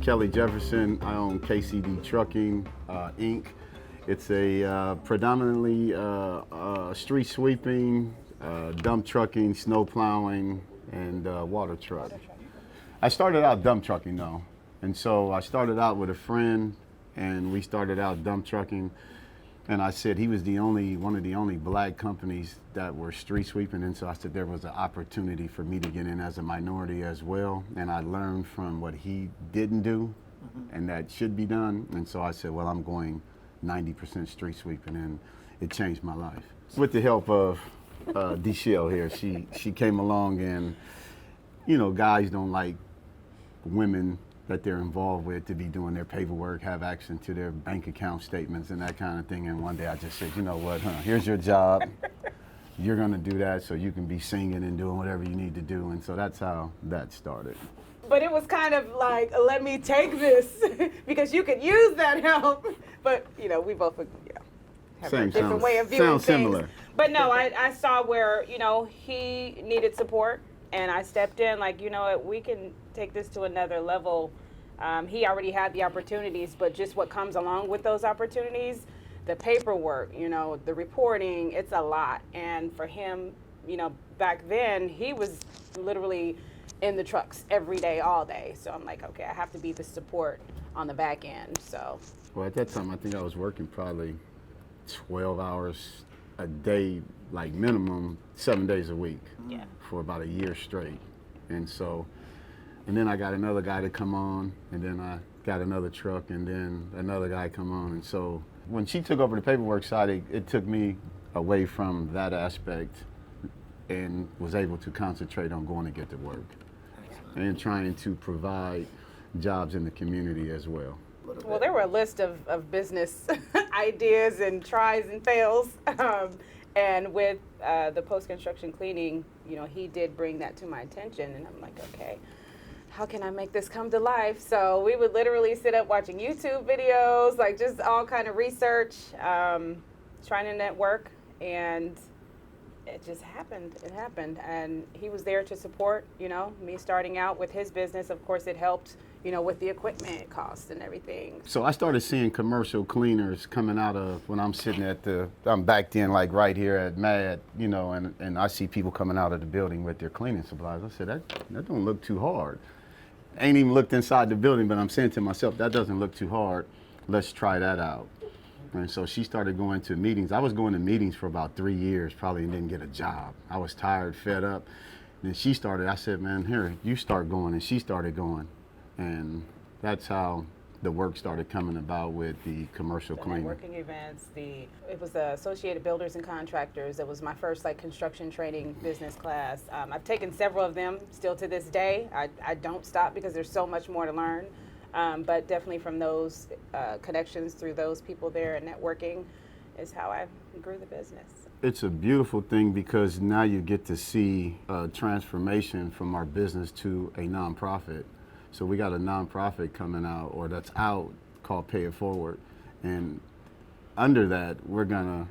Kelly Jefferson. I own KCD Trucking, Inc. It's a predominantly street sweeping, dump trucking, snow plowing, and water truck. I started out dump trucking though. And so I started out with a friend and we started out dump trucking. And I said he was one of the only black companies that were street sweeping. And so I said there was an opportunity for me to get in as a minority as well. And I learned from what he didn't do and that should be done. And so I said, well, I'm going 90% street sweeping, and it changed my life. With the help of DeChelle here, she came along, and you know, guys don't like women that they're involved with to be doing their paperwork, have access to their bank account statements and that kind of thing. And one day I just said, you know what, here's your job. You're gonna do that so you can be singing and doing whatever you need to do. And so that's how that started. But it was kind of like, let me take this because you could use that help. But you know, we both have a different way of viewing sounds things. Similar. But no, I saw where, you know, he needed support and I stepped in like, you know what, we can take this to another level. He already had the opportunities, but just what comes along with those opportunities, the paperwork, you know, the reporting, it's a lot. And for him, you know, back then he was literally in the trucks every day, all day. So I'm like, okay, I have to be the support on the back end. So. Well, at that time, I think I was working probably 12 hours a day, like minimum 7 days a week for about a year straight. And so, and then I got another guy to come on, and then I got another truck, and then another guy come on. And so when she took over the paperwork side, it took me away from that aspect and was able to concentrate on going to get to work and trying to provide jobs in the community as well. Well, there were a list of business ideas and tries and fails. And with the post-construction cleaning, you know, he did bring that to my attention. And I'm like, okay, how can I make this come to life? So we would literally sit up watching YouTube videos, like just all kind of research, trying to network. And it just happened. It happened. And he was there to support, you know, me starting out with his business. Of course, it helped, you know, with the equipment costs and everything. So I started seeing commercial cleaners coming out of when I'm sitting I'm back then, like right here at M.A.D, you know, and I see people coming out of the building with their cleaning supplies. I said, that don't look too hard. I ain't even looked inside the building, but I'm saying to myself, that doesn't look too hard. Let's try that out. And so she started going to meetings. I was going to meetings for about 3 years, probably, and didn't get a job. I was tired, fed up. Then she started, I said, man, here, you start going. And she started going. And that's how the work started coming about with the commercial cleaning. Networking events, it was the Associated Builders and Contractors. It was my first like construction training business class. I've taken several of them still to this day. I don't stop because there's so much more to learn. But definitely from those connections through those people there and networking is how I grew the business. It's a beautiful thing because now you get to see a transformation from our business to a nonprofit. So we got a nonprofit coming out, or that's out, called Pay It Forward. And under that, we're gonna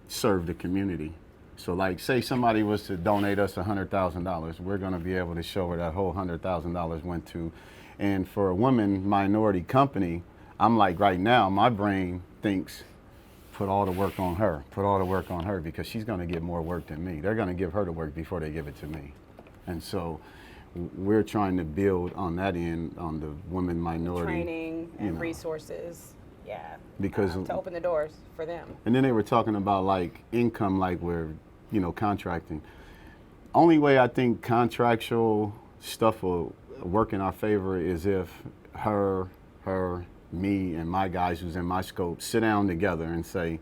serve the community. So like, say somebody was to donate us $100,000, we're gonna be able to show where that whole $100,000 went to. And for a woman minority company, I'm like, right now, my brain thinks, put all the work on her, because she's gonna get more work than me. They're gonna give her the work before they give it to me. And so we're trying to build on that end, on the women minority. Training and resources, because to open the doors for them. And then they were talking about like income, like we're, you know, contracting. Only way I think contractual stuff will work in our favor is if her, me, and my guys who's in my scope sit down together and say,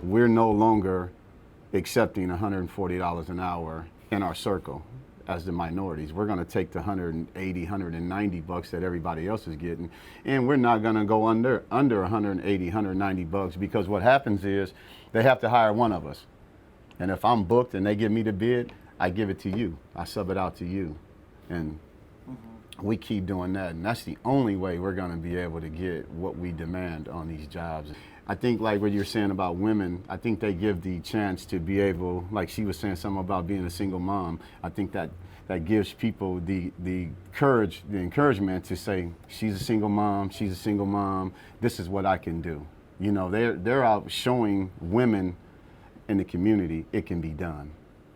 we're no longer accepting $140 an hour in our circle as the minorities. We're gonna take the 180, 190 bucks that everybody else is getting, and we're not gonna go under 180, 190 bucks, because what happens is they have to hire one of us. And if I'm booked and they give me the bid, I give it to you. I sub it out to you. And we keep doing that, and that's the only way we're gonna be able to get what we demand on these jobs. I think like what you're saying about women, I think they give the chance to be able, like she was saying something about being a single mom. I think that that gives people the courage, the encouragement to say, she's a single mom, this is what I can do. You know, they're out showing women in the community it can be done,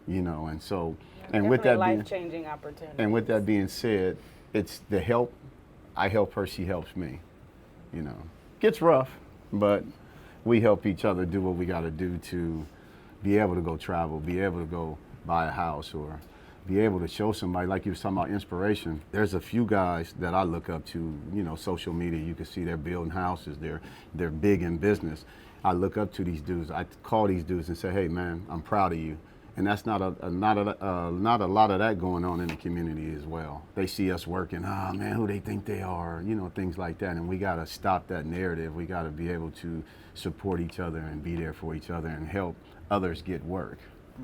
you know, and so, and with that life-changing opportunity. And with that being said, it's the help. I help her, she helps me. You know, gets rough, but we help each other do what we got to do to be able to go travel, be able to go buy a house, or be able to show somebody, like you was talking about inspiration. There's a few guys that I look up to, you know, social media. You can see they're building houses, they're big in business. I look up to these dudes. I call these dudes and say, hey man, I'm proud of you. And that's not a lot of that going on in the community as well. They see us working, man, who they think they are, you know, things like that. And we got to stop that narrative. We got to be able to support each other and be there for each other and help others get work.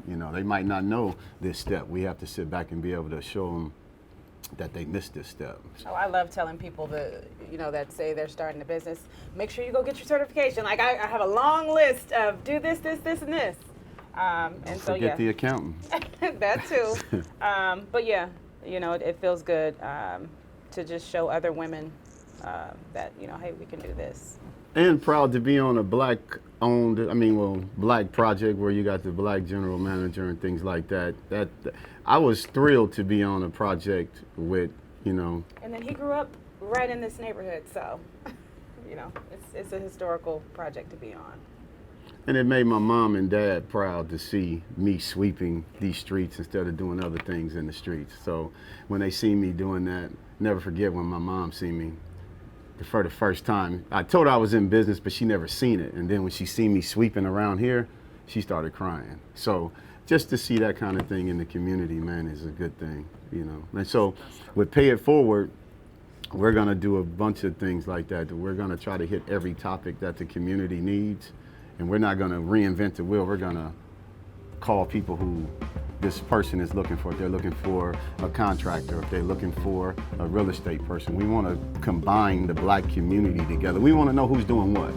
You know, they might not know this step. We have to sit back and be able to show them that they missed this step. Oh, I love telling people that, you know, that say they're starting a business, make sure you go get your certification. Like I have a long list of do this, this, this, and this. And so, Forget the accountant. That too. But yeah, you know, it feels good to just show other women that, you know, hey, we can do this. And proud to be on a black project where you got the black general manager and things like that. I was thrilled to be on a project with, you know. And then he grew up right in this neighborhood, so, you know, it's a historical project to be on. And it made my mom and dad proud to see me sweeping these streets instead of doing other things in the streets. So when they see me doing that, never forget when my mom see me for the first time. I told her I was in business, but she never seen it. And then when she seen me sweeping around here, she started crying. So just to see that kind of thing in the community, man, is a good thing, you know. And so with Pay It Forward, we're gonna do a bunch of things like that. We're gonna try to hit every topic that the community needs. And we're not going to reinvent the wheel. We're going to call people who this person is looking for. If they're looking for a contractor, if they're looking for a real estate person, we want to combine the black community together. We want to know who's doing what.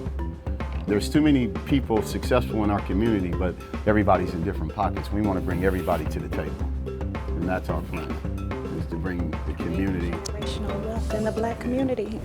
There's too many people successful in our community, but everybody's in different pockets. We want to bring everybody to the table. And that's our plan, is to bring the community. Generational wealth in the black community.